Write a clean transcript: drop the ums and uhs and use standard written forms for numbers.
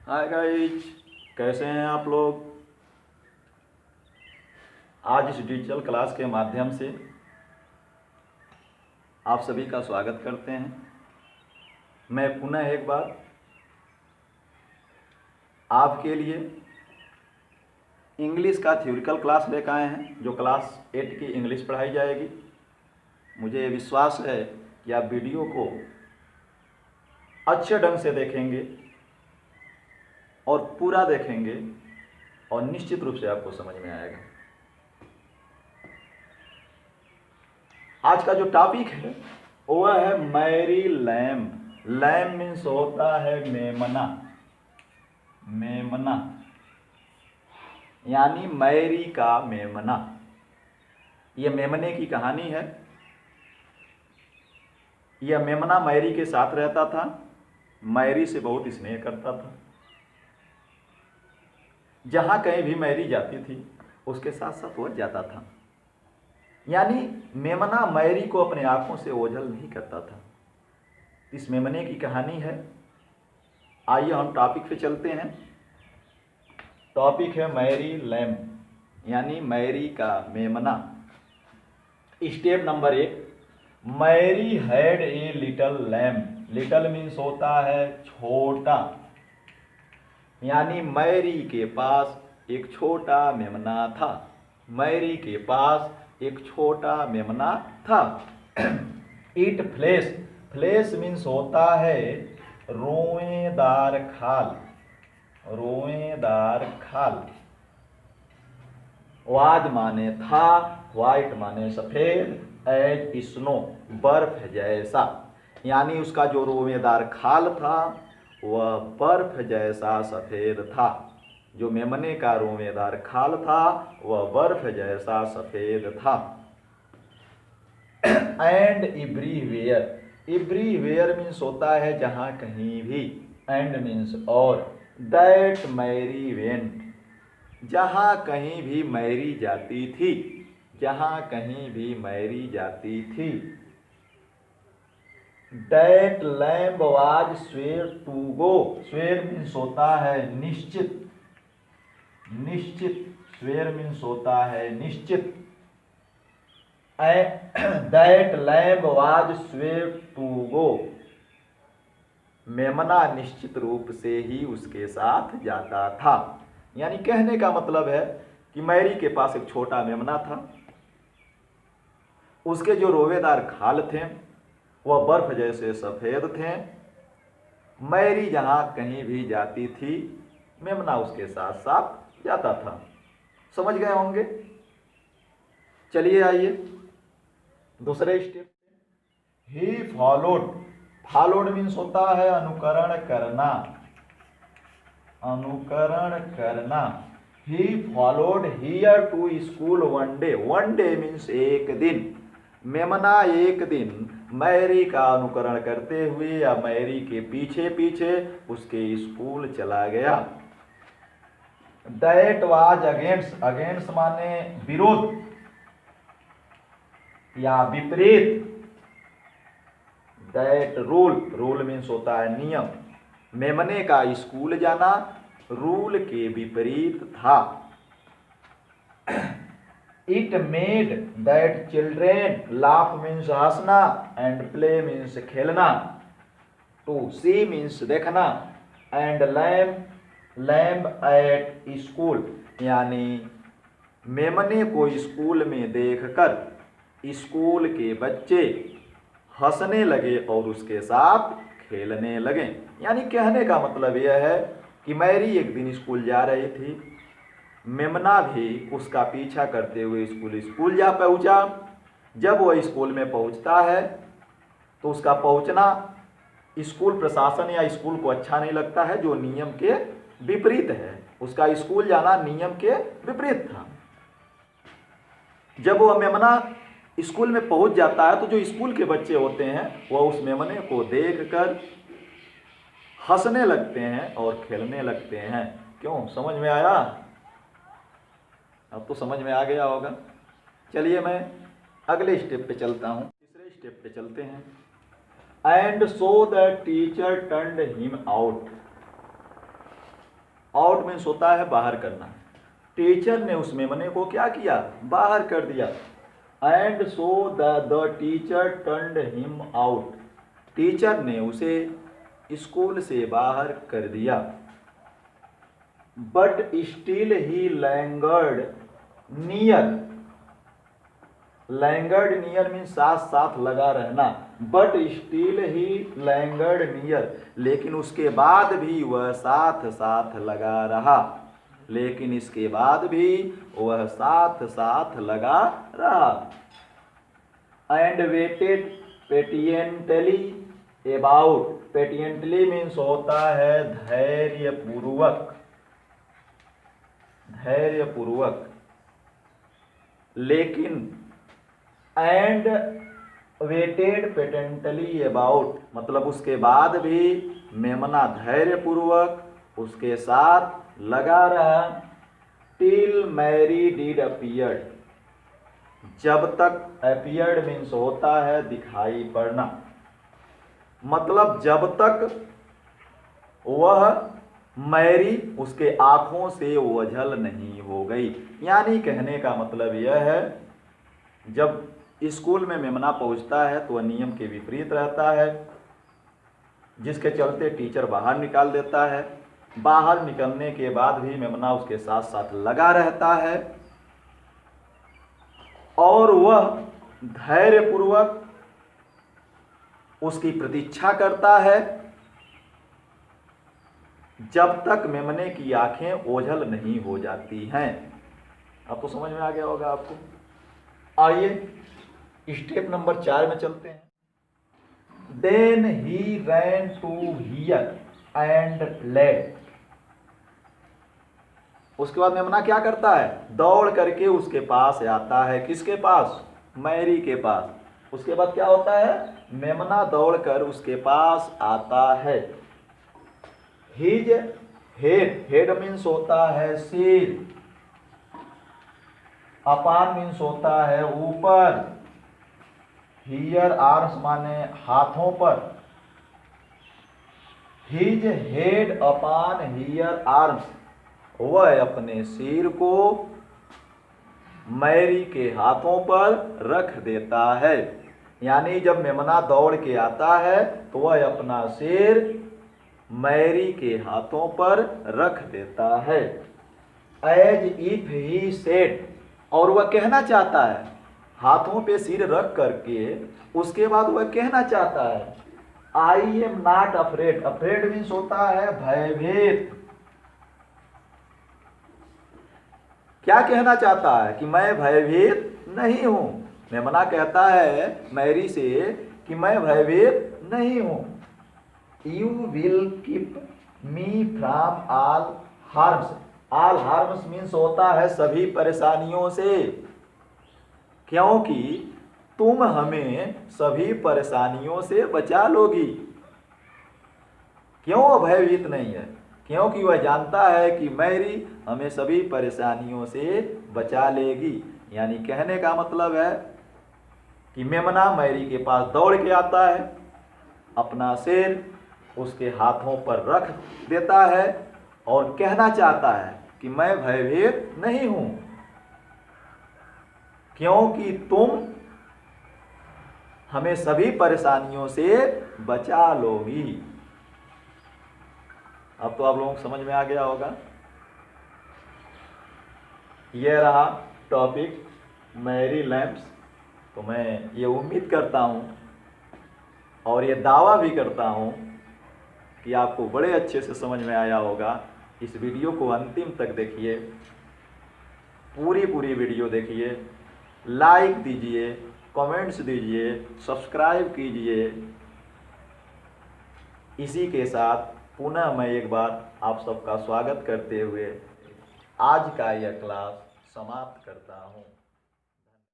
Hi guys, कैसे हैं आप लोग। आज इस डिजिटल क्लास के माध्यम से आप सभी का स्वागत करते हैं। मैं पुनः एक बार आपके लिए इंग्लिश का थ्योरिकल क्लास लेकर आए हैं, जो क्लास 8 की इंग्लिश पढ़ाई जाएगी। मुझे विश्वास है कि आप वीडियो को अच्छे ढंग से देखेंगे और पूरा देखेंगे और निश्चित रूप से आपको समझ में आएगा। आज का जो टॉपिक है वह है मैरी लैम। लैम मीन्स होता है मेमना। मेमना यानी मैरी का मेमना। यह मेमने की कहानी है। यह मेमना मैरी के साथ रहता था, मैरी से बहुत स्नेह करता था। जहां कहीं भी मैरी जाती थी उसके साथ साथ वह जाता था। यानी मेमना मैरी को अपने आंखों से ओझल नहीं करता था। इस मेमने की कहानी है। आइए हम टॉपिक पे चलते हैं। टॉपिक है मैरी लैम यानी मैरी का मेमना। Step number 1, Mary had a little lamb. Little means होता है छोटा, यानी मैरी के पास एक छोटा मेमना था। मैरी के पास एक छोटा मेमना था। It flash. फ्लेश मीन्स होता है रोएदार खाल। रोएदार खाल। वाज माने था, वाइट माने सफेद, एज स्नो बर्फ जैसा। यानी उसका जो रोएदार खाल था वह बर्फ जैसा सफेद था। जो मेमने का रोएदार खाल था वह बर्फ जैसा सफेद था। And everywhere. एवरीवेयर मीन्स होता है जहां कहीं भी। एंड मीन्स और। That Mary went. जहां कहीं भी मैरी जाती थी। जहां कहीं भी मैरी जाती थी। That lamb was sure to go. Sure means होता है निश्चित। निश्चित। स्वेयर मीन्स होता है निश्चित। That lamb was sure to go. मेमना निश्चित रूप से ही उसके साथ जाता था। यानी कहने का मतलब है कि मैरी के पास एक छोटा मेमना था। उसके जो रोवेदार खाल थे वह बर्फ जैसे सफेद थे। मैरी जहां कहीं भी जाती थी मेमना उसके साथ साथ जाता था। समझ गए होंगे। चलिए आइए दूसरे step. He followed. Followed means होता है अनुकरण करना। अनुकरण करना। He followed here to school one day. One day means एक दिन। मेमना एक दिन मैरी का अनुकरण करते हुए या मैरी के पीछे पीछे उसके स्कूल चला गया। That was against. अगेंस्ट माने विरोध या विपरीत। That rule. रूल मीन्स होता है नियम। मेमने का स्कूल जाना रूल के विपरीत था। It made that children. Laugh means हंसना एंड प्ले मीन्स खेलना। टू सी मीन्स देखना एंड लैम्ब एट स्कूल। यानी मेमने को स्कूल में देखकर स्कूल के बच्चे हंसने लगे और उसके साथ खेलने लगे। यानी कहने का मतलब यह है कि मैरी एक दिन स्कूल जा रही थी। मेमना भी उसका पीछा करते हुए स्कूल जा पहुंचा। जब वह स्कूल में पहुंचता है तो उसका पहुंचना स्कूल प्रशासन या स्कूल को अच्छा नहीं लगता है, जो नियम के विपरीत है। उसका स्कूल जाना नियम के विपरीत था। जब वह मेमना स्कूल में पहुंच जाता है तो जो स्कूल के बच्चे होते हैं वह उस मेमने को देखकर हंसने लगते हैं और खेलने लगते हैं। क्यों, समझ में आया? अब तो समझ में आ गया होगा। चलिए मैं अगले स्टेप पे चलता हूँ। तीसरे स्टेप पे चलते हैं। And so the teacher turned him out. Out means होता है बाहर करना। टीचर ने उस मेमने को क्या किया, बाहर कर दिया। And so the teacher turned him out, teacher ने उसे स्कूल से बाहर कर दिया। But still he lingered near, lingered near means साथ साथ लगा रहना। But still he lingered near, लेकिन उसके बाद भी वह साथ साथ लगा रहा, लेकिन इसके बाद भी वह साथ साथ लगा रहा। एंड वेटेड पेटिएंटली अबाउट, पेटिएंटली मीन्स होता है धैर्यपूर्वक, धैर्यपूर्वक। लेकिन एंड वेटेड पेटेंटली अबाउट मतलब उसके बाद भी मेमना धैर्यपूर्वक उसके साथ लगा रहा। टिल मैरी डिड अपीयर्ड, जब तक, अपीयर्ड मीन्स होता है दिखाई पड़ना, मतलब जब तक वह मैरी उसके आंखों से ओझल नहीं हो गई। यानी कहने का मतलब यह है, जब स्कूल में मेमना पहुंचता है तो वह नियम के विपरीत रहता है, जिसके चलते टीचर बाहर निकाल देता है। बाहर निकलने के बाद भी मेमना उसके साथ साथ लगा रहता है और वह धैर्यपूर्वक उसकी प्रतीक्षा करता है जब तक मेमने की आंखें ओझल नहीं हो जाती हैं। अब तो समझ में आ गया होगा आपको। आइए स्टेप नंबर 4 में चलते हैं। Then he ran to here and led, उसके बाद मेमना क्या करता है, दौड़ करके उसके पास आता है। किसके पास, मैरी के पास। उसके बाद क्या होता है, मेमना दौड़कर उसके पास आता है। हिज हेड, हेड मीन्स होता है सिर, अपान मीन्स होता है ऊपर, हियर आर्म्स माने हाथों पर। His head upon here arms, वह अपने सिर को मैरी के हाथों पर रख देता है। यानी जब मेमना दौड़ के आता है तो वह अपना सिर मैरी के हाथों पर रख देता है। एज इफ ही सेड, और वह कहना चाहता है, हाथों पे सिर रख करके उसके बाद वह कहना चाहता है, I am not afraid. Afraid means होता है भयभीत। क्या कहना चाहता है कि मैं भयभीत नहीं हूं। मेमना कहता है मैरी से कि मैं भयभीत नहीं हूं। You will keep me from all harms, all harms means होता है सभी परेशानियों से, क्योंकि तुम हमें सभी परेशानियों से बचा लोगी। क्यों भयभीत नहीं है, क्योंकि वह जानता है कि मैरी हमें सभी परेशानियों से बचा लेगी। यानी कहने का मतलब है कि मेमना मैरी के पास दौड़ के आता है, अपना सिर उसके हाथों पर रख देता है और कहना चाहता है कि मैं भयभीत नहीं हूं, क्योंकि तुम हमें सभी परेशानियों से बचा लोगी। अब तो आप लोगों को समझ में आ गया होगा। यह रहा टॉपिक मैरी लैम्प्स। तो मैं ये उम्मीद करता हूँ और ये दावा भी करता हूँ कि आपको बड़े अच्छे से समझ में आया होगा। इस वीडियो को अंतिम तक देखिए, पूरी वीडियो देखिए, लाइक दीजिए, कमेंट्स दीजिए, सब्सक्राइब कीजिए। इसी के साथ पुनः मैं एक बार आप सबका स्वागत करते हुए आज का यह क्लास समाप्त करता हूँ।